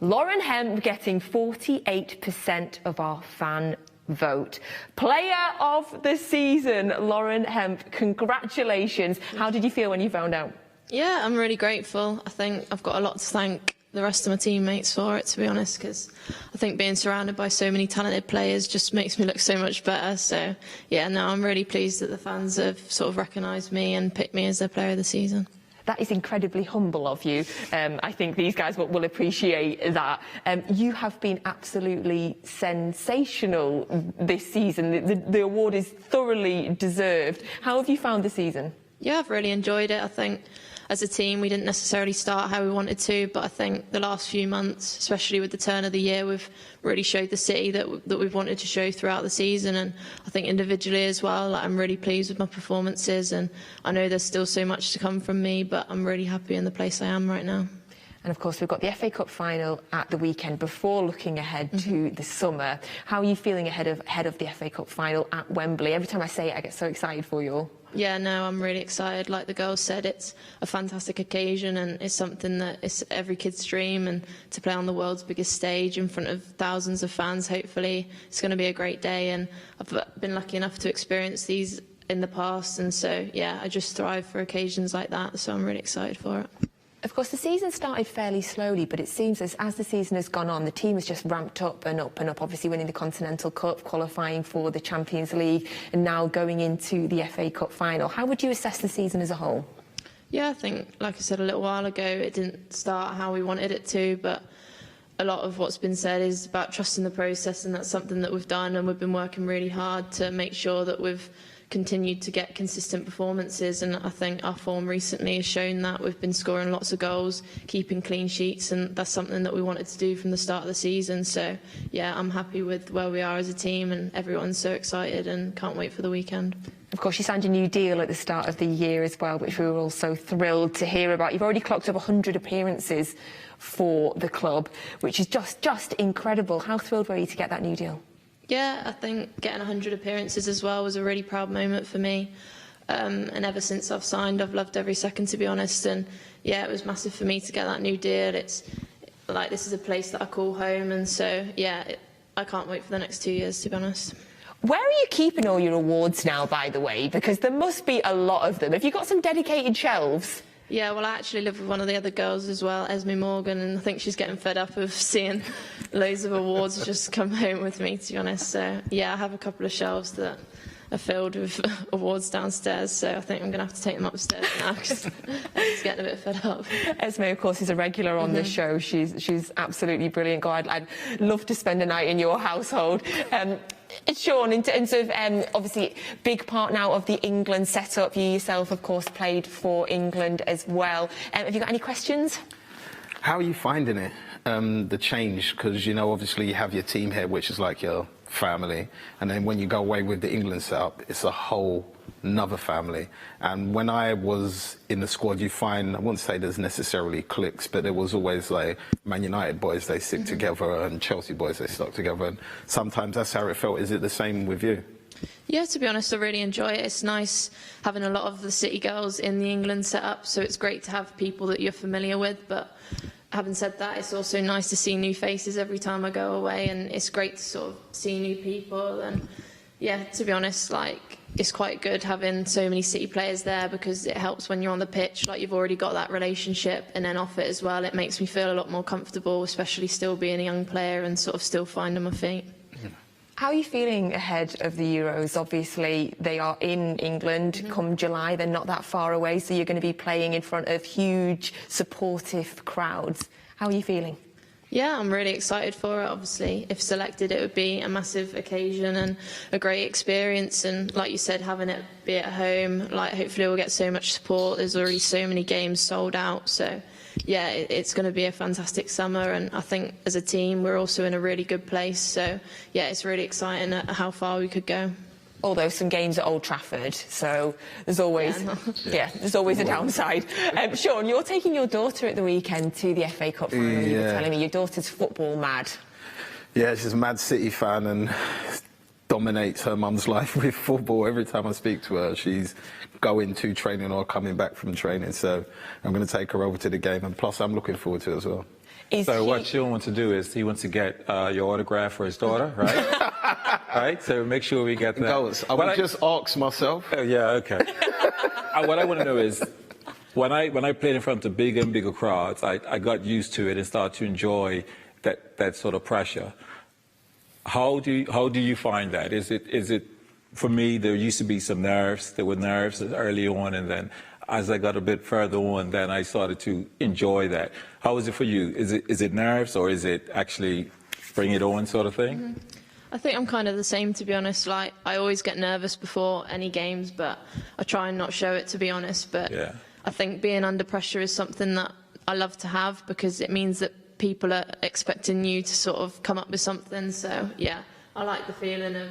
Lauren Hemp getting 48% of our fan vote. Player of the Season, Lauren Hemp, congratulations. How did you feel when you found out? Yeah, I'm really grateful. I think I've got a lot to thank the rest of my teammates for it, to be honest, because I think being surrounded by so many talented players just makes me look so much better. So yeah, no, I'm really pleased that the fans have sort of recognised me and picked me as their Player of the Season. That is incredibly humble of you. I think these guys will appreciate that. You have been absolutely sensational this season. The award is thoroughly deserved. How have you found the season? Yeah, I've really enjoyed it. I think as a team we didn't necessarily start how we wanted to, but I think the last few months, especially with the turn of the year, we've really showed the City that we've wanted to show throughout the season. And I think individually as well, like, I'm really pleased with my performances, and I know there's still so much to come from me, but I'm really happy in the place I am right now. And of course, we've got the FA Cup final at the weekend before looking ahead to the summer. How are you feeling ahead of the FA Cup final at Wembley? Every time I say it, I get so excited for you all. Yeah, no, I'm really excited. Like the girls said, it's a fantastic occasion, and it's something that is every kid's dream, and to play on the world's biggest stage in front of thousands of fans, hopefully, it's going to be a great day. And I've been lucky enough to experience these in the past, and so, yeah, I just thrive for occasions like that, so I'm really excited for it. Of course, the season started fairly slowly, but it seems as the season has gone on, the team has just ramped up and up and up, obviously winning the Continental Cup, qualifying for the Champions League, and now going into the FA Cup final. How would you assess the season as a whole? Yeah, I think, like I said a little while ago, it didn't start how we wanted it to, but a lot of what's been said is about trusting the process, and that's something that we've done, and we've been working really hard to make sure that we've continued to get consistent performances, and I think our form recently has shown that. We've been scoring lots of goals, keeping clean sheets, and that's something that we wanted to do from the start of the season. So yeah, I'm happy with where we are as a team, and everyone's so excited and can't wait for the weekend. Of course, you signed a new deal at the start of the year as well, which we were all so thrilled to hear about. You've already clocked up 100 appearances for the club, which is just incredible. How thrilled were you to get that new deal? Yeah, I think getting 100 appearances as well was a really proud moment for me. And ever since I've signed, I've loved every second, to be honest. And yeah, it was massive for me to get that new deal. It's like, this is a place that I call home. And so, yeah, I can't wait for the next 2 years, to be honest. Where are you keeping all your awards now, by the way? Because there must be a lot of them. Have you got some dedicated shelves? Yeah, well, I actually live with one of the other girls as well, Esme Morgan, and I think she's getting fed up of seeing loads of awards just come home with me, to be honest. So yeah, I have a couple of shelves that are filled with awards downstairs, so I think I'm going to have to take them upstairs now because I'm just getting a bit fed up. Esme, of course, is a regular on the show. She's absolutely brilliant. God, I'd love to spend a night in your household. Shaun, in terms of obviously big part now of the England setup, you yourself, of course, played for England as well. Have you got any questions? How are you finding it, the change? Because, you know, obviously you have your team here, which is like your family, and then when you go away with the England setup, it's a whole another family. And when I was in the squad, you find, I wouldn't say there's necessarily cliques, but there was always like Man United boys, they stick together, and Chelsea boys, they stuck together, and sometimes that's how it felt. Is it the same with you? Yeah, to be honest, I really enjoy it. It's nice having a lot of the City girls in the England setup, so it's great to have people that you're familiar with, but having said that, it's also nice to see new faces every time I go away, and it's great to sort of see new people. And yeah, to be honest, like, it's quite good having so many City players there because it helps when you're on the pitch, like you've already got that relationship, and then off it as well, it makes me feel a lot more comfortable, especially still being a young player and sort of still finding my feet. How are you feeling ahead of the Euros? Obviously, they are in England come July. They're not that far away, so you're going to be playing in front of huge, supportive crowds. How are you feeling? Yeah, I'm really excited for it. Obviously, if selected, it would be a massive occasion and a great experience. And like you said, having it be at home, like hopefully we'll get so much support. There's already so many games sold out, so yeah, it's going to be a fantastic summer, and I think as a team we're also in a really good place, so yeah, it's really exciting at how far we could go. Although some games at Old Trafford, so there's always there's always a downside. Shaun, you're taking your daughter at the weekend to the FA Cup final. You were telling me your daughter's football mad. Yeah, she's a mad City fan and dominates her mum's life with football. Every time I speak to her, she's going to training or coming back from training, so I'm going to take her over to the game, and plus I'm looking forward to it as well. So what Shaun wants to do is he wants to get your autograph for his daughter, right? Right, so make sure we get that. I would just ask myself. Yeah, okay. What I want to know is, when I played in front of bigger and bigger crowds, I got used to it and started to enjoy that sort of pressure. How do you find that? Is it for me, there used to be some nerves. There were nerves early on, and then as I got a bit further on, then I started to enjoy that. How is it for you? Is it nerves, or is it actually bring it on sort of thing? I think I'm kind of the same, to be honest. Like, I always get nervous before any games, but I try and not show it, to be honest. But I think being under pressure is something that I love to have, because it means that people are expecting you to sort of come up with something. So yeah, I like the feeling of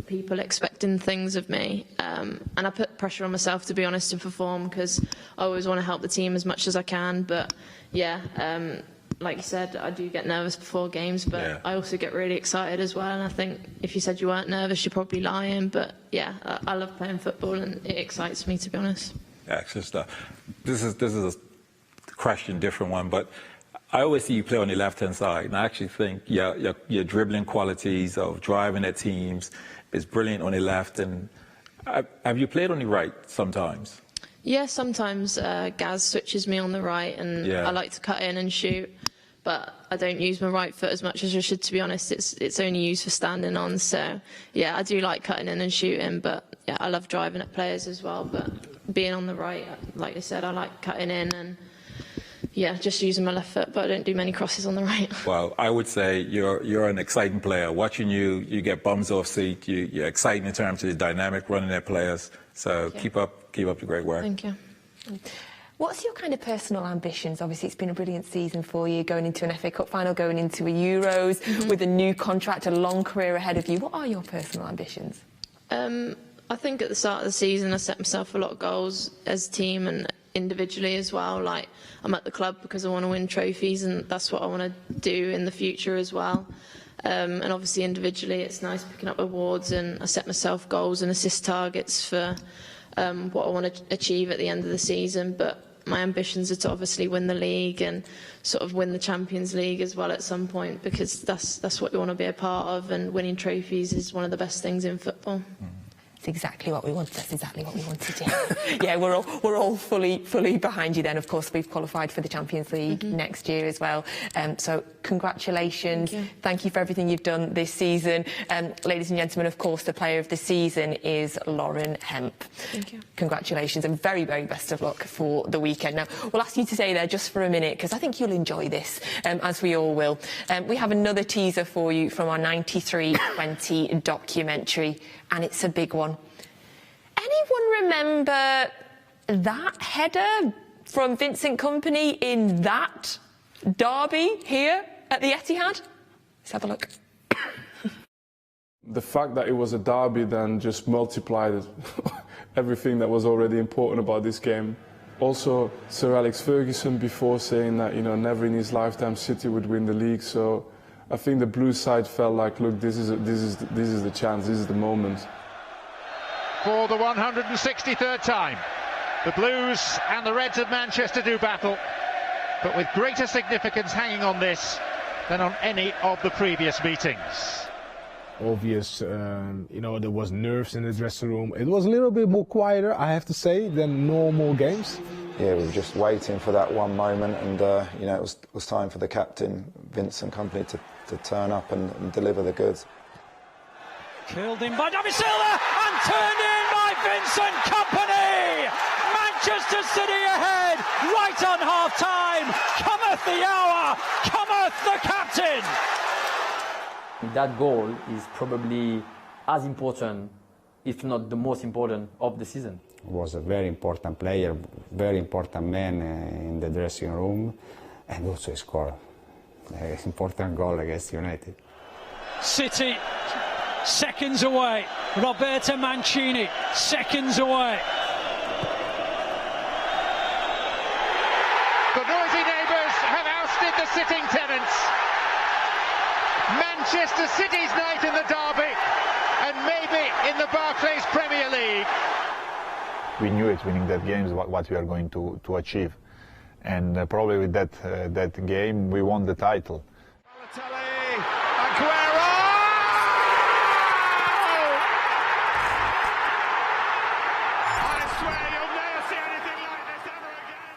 people expecting things of me, and I put pressure on myself, to be honest, to perform, because I always want to help the team as much as I can. But yeah, like you said, I do get nervous before games, but I also get really excited as well. And I think if you said you weren't nervous, you're probably lying. But yeah, I love playing football, and it excites me, to be honest. Excellent stuff. This is a question, different one, but I always see you play on the left-hand side, and I actually think your dribbling qualities of driving at teams is brilliant on the left. And have you played on the right sometimes? Yeah, sometimes Gaz switches me on the right, and I like to cut in and shoot, but I don't use my right foot as much as I should, to be honest. It's only used for standing on, so yeah, I do like cutting in and shooting, but yeah, I love driving at players as well. But being on the right, like I said, I like cutting in and yeah, just using my left foot, but I don't do many crosses on the right. Well, I would say you're an exciting player. Watching you get bums off seat. You're exciting in terms of the dynamic running at players. So keep up the great work. Thank you. What's your kind of personal ambitions? Obviously, it's been a brilliant season for you, going into an FA Cup final, going into a Euros, with a new contract, a long career ahead of you. What are your personal ambitions? I think at the start of the season, I set myself a lot of goals as a team and individually as well. Like, I'm at the club because I want to win trophies, and that's what I want to do in the future as well. And obviously individually, it's nice picking up awards, and I set myself goals and assist targets for what I want to achieve at the end of the season. But my ambitions are to obviously win the league and sort of win the Champions League as well at some point, because that's what we want to be a part of, and winning trophies is one of the best things in football. It's exactly what we wanted. That's exactly what we wanted. Yeah, we're all fully behind you. Then, of course, we've qualified for the Champions League next year as well. So, congratulations! Thank you for everything you've done this season, ladies and gentlemen. Of course, the player of the season is Lauren Hemp. Thank you. Congratulations and very, very best of luck for the weekend. Now, we'll ask you to stay there just for a minute because I think you'll enjoy this, as we all will. We have another teaser for you from our 93-20 documentary, and it's a big one. Anyone remember that header from Vincent Kompany in that derby here at the Etihad? Let's have a look. The fact that it was a derby then just multiplied everything that was already important about this game. Also, Sir Alex Ferguson before saying that, you know, never in his lifetime City would win the league. So I think the blue side felt like, look, this is the chance, this is the moment. For the 163rd time, the Blues and the Reds of Manchester do battle, but with greater significance hanging on this than on any of the previous meetings. Obvious, you know, there was nerves in the dressing room. It was a little bit more quieter, I have to say, than normal games. Yeah, we were just waiting for that one moment, and you know, it was time for the captain, Vincent Kompany, to turn up and deliver the goods. Curled in by David Silva and turned in by Vincent Kompany. Manchester City ahead, right on half-time. Cometh the hour, cometh the captain. That goal is probably as important, if not the most important, of the season. Was a very important player, very important man in the dressing room, and also he scored an important goal against United. City seconds away. Roberto Mancini seconds away. The noisy neighbours have ousted the sitting tenants. Manchester City's night in the derby, and maybe in the Barclays Premier League. We knew it, winning that game is what we are going to achieve, and probably with that game we won the title.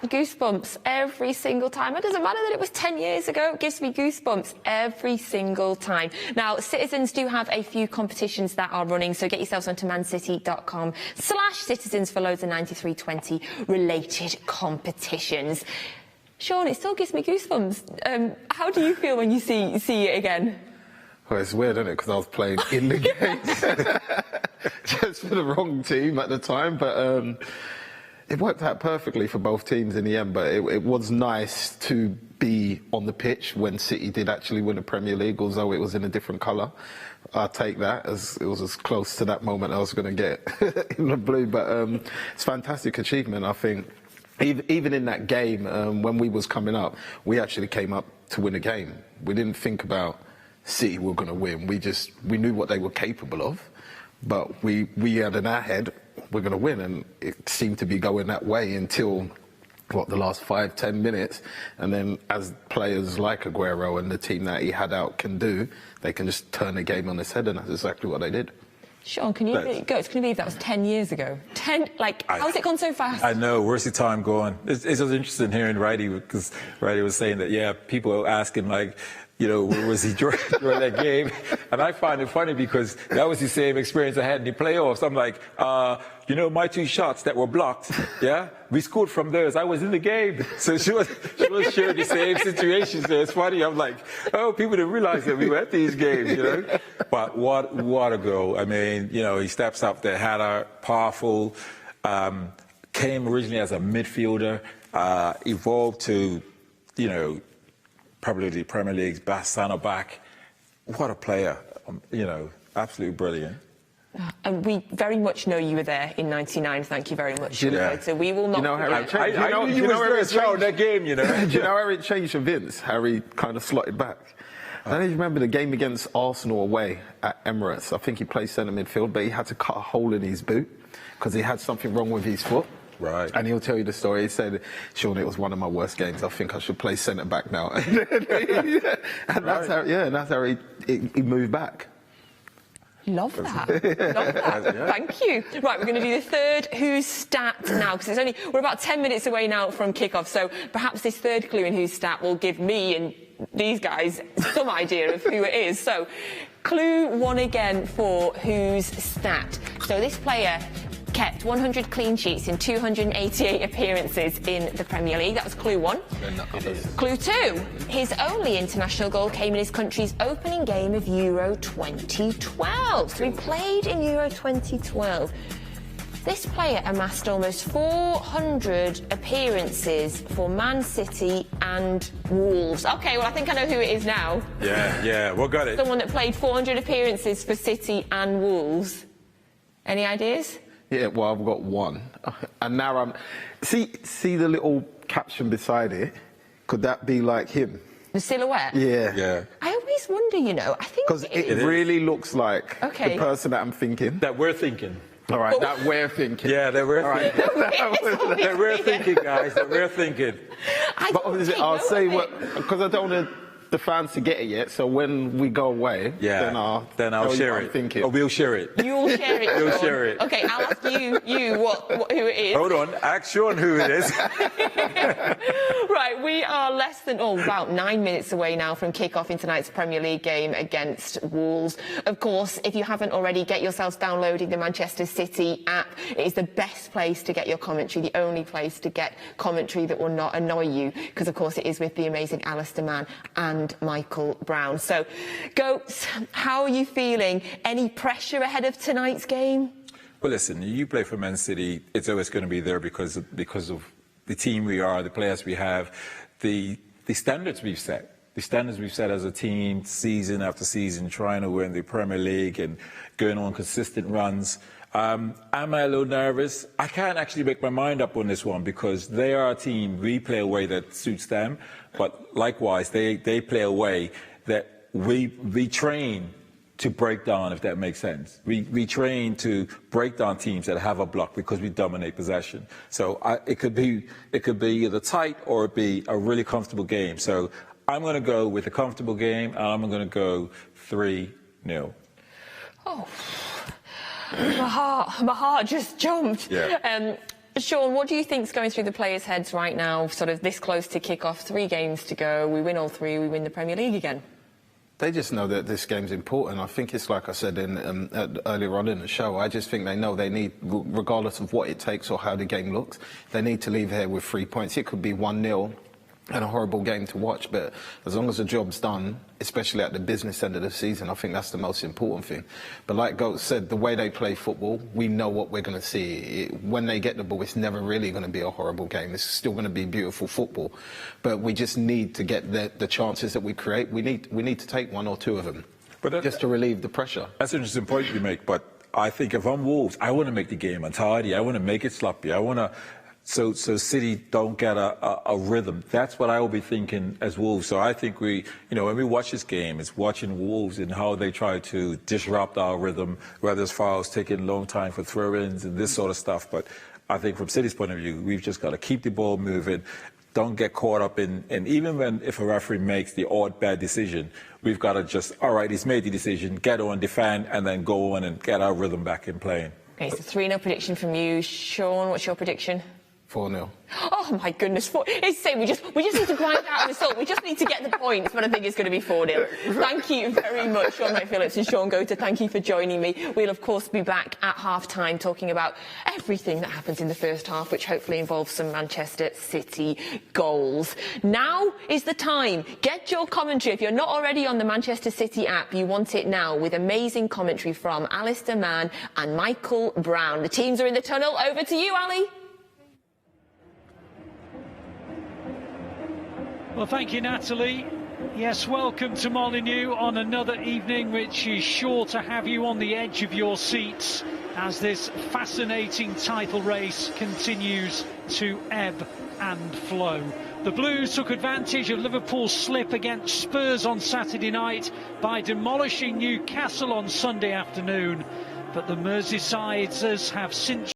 Goosebumps every single time. It doesn't matter that it was 10 years ago, it gives me goosebumps every single time. Now, Citizens do have a few competitions that are running, so get yourselves onto mancity.com/citizens for loads of 93-20 related competitions. Shaun, it still gives me goosebumps. How do you feel when you see it again? Well, it's weird, isn't it? Because I was playing in the game. Just for the wrong team at the time, but it worked out perfectly for both teams in the end, but it was nice to be on the pitch when City did actually win the Premier League, although it was in a different colour. I'll take that, as it was as close to that moment I was going to get in the blue. But it's a fantastic achievement, I think. Even in that game, when we was coming up, we actually came up to win a game. We didn't think about City were going to win. We knew what they were capable of, but we had in our head, we're going to win, and it seemed to be going that way until the last 5-10 minutes, and then as players like Aguero and the team that he had out can do, they can just turn the game on its head, and that's exactly what they did. Shaun, can you believe that was 10 years ago? How's it gone so fast? I know, where's the time going? It's just interesting hearing Righty, because Righty was saying that, yeah, people are asking, like, you know, where was he during that game? And I find it funny because that was the same experience I had in the playoffs. I'm like, you know, my 2 shots that were blocked, yeah, we scored from those. I was in the game. So she was sharing the same situation. So it's funny. I'm like, oh, people didn't realize that we were at these games, you know. But what a goal. I mean, you know, he steps up there, had a powerful, came originally as a midfielder, evolved to, you know, probably the Premier League's best centre-back. What a player, you know, absolutely brilliant. And we very much know you were there in '99. Thank you very much. Yeah. So we will not. You know, forget. I knew you were there that game. You know. Do you know how it changed for Vince? How he kind of slotted back. I don't even remember the game against Arsenal away at Emirates. I think he played centre midfield, but he had to cut a hole in his boot because he had something wrong with his foot. Right. And he'll tell you the story. He said, Shaun, it was one of my worst games. I think I should play centre back now. And that's how he moved back. Love that. Love that. Yeah. Thank you. Right, we're going to do the third Who's Stat now, because we're about 10 minutes away now from kickoff, so perhaps this third clue in Who's Stat will give me and these guys some idea of who it is. So, clue 1 again for Who's Stat. So this player kept 100 clean sheets in 288 appearances in the Premier League. That was clue 1. Clue 2. His only international goal came in his country's opening game of Euro 2012. So he played in Euro 2012. This player amassed almost 400 appearances for Man City and Wolves. OK, well, I think I know who it is now. Yeah, we got it. Someone that played 400 appearances for City and Wolves. Any ideas? Yeah, well, I've got one. And now I'm... See the little caption beside it? Could that be like him? The silhouette? Yeah. I always wonder, I think... Because it really looks like the person that I'm thinking. That we're thinking. All right, that we're thinking. Yeah, that we're thinking. That we're thinking, guys, that we're thinking. But obviously, I'll say what... Because I don't want the fans to get it yet, so when we go away, then I'll share it. Thinking. Or we'll share it. You'll share it. We'll share it. Okay, I'll ask you who it is. Hold on, ask Shaun who it is. Right, we are less than about 9 minutes away now from kick-off in tonight's Premier League game against Wolves. Of course, if you haven't already, get yourselves downloading the Manchester City app. It is the best place to get your commentary, the only place to get commentary that will not annoy you, because of course it is with the amazing Alistair Mann and Michael Brown. So, Goats, how are you feeling? Any pressure ahead of tonight's game? Well, listen, you play for Man City, it's always going to be there because of the team we are, the players we have, the standards we've set. The standards we've set as a team, season after season, trying to win the Premier League and going on consistent runs. Am I a little nervous? I can't actually make my mind up on this one because they are a team, we play a way that suits them, but likewise, they play a way that we train to break down, if that makes sense. We train to break down teams that have a block because we dominate possession. So it could be either tight or it be a really comfortable game. So I'm going to go with a comfortable game, and I'm going to go 3-0. Oh, my heart just jumped. Yeah. Shaun, what do you think's going through the players' heads right now, sort of this close to kick-off, 3 games to go, we win all 3, we win the Premier League again? They just know that this game's important. I think it's like I said earlier on in the show, I just think they know they need, regardless of what it takes or how the game looks, they need to leave here with 3 points. It could be 1-0 and a horrible game to watch, but as long as the job's done, especially at the business end of the season, I think that's the most important thing. But like Goat said, the way they play football, we know what we're going to see. When they get the ball, it's never really going to be a horrible game. It's still going to be beautiful football. But we just need to get the chances that we create. We need to take 1 or 2 of them, just to relieve the pressure. That's an interesting point you make, but I think if I'm Wolves, I want to make the game untidy. I want to make it sloppy. I want to... So City don't get a rhythm. That's what I will be thinking as Wolves. So I think when we watch this game, it's watching Wolves and how they try to disrupt our rhythm, whether it's fouls, taking long time for throw-ins and this sort of stuff. But I think from City's point of view, we've just got to keep the ball moving. Don't get caught up in, and even if a referee makes the odd bad decision, we've got to just, all right, he's made the decision, get on, defend, and then go on and get our rhythm back in playing. Okay, so 3-0 prediction from you. Shaun, what's your prediction? 4-0. Oh my goodness, it's the same. We just need to grind out a result. We just need to get the points, but I think it's going to be 4-0. Thank you very much, Shaun Wright-Philips and Shaun Goater. Thank you for joining me. We'll of course be back at half-time talking about everything that happens in the first half, which hopefully involves some Manchester City goals. Now is the time. Get your commentary. If you're not already on the Manchester City app, you want it now, with amazing commentary from Alistair Mann and Michael Brown. The teams are in the tunnel. Over to you, Ali. Well, thank you, Natalie. Yes, welcome to Molineux on another evening which is sure to have you on the edge of your seats as this fascinating title race continues to ebb and flow. The Blues took advantage of Liverpool's slip against Spurs on Saturday night by demolishing Newcastle on Sunday afternoon, but the Merseysiders have since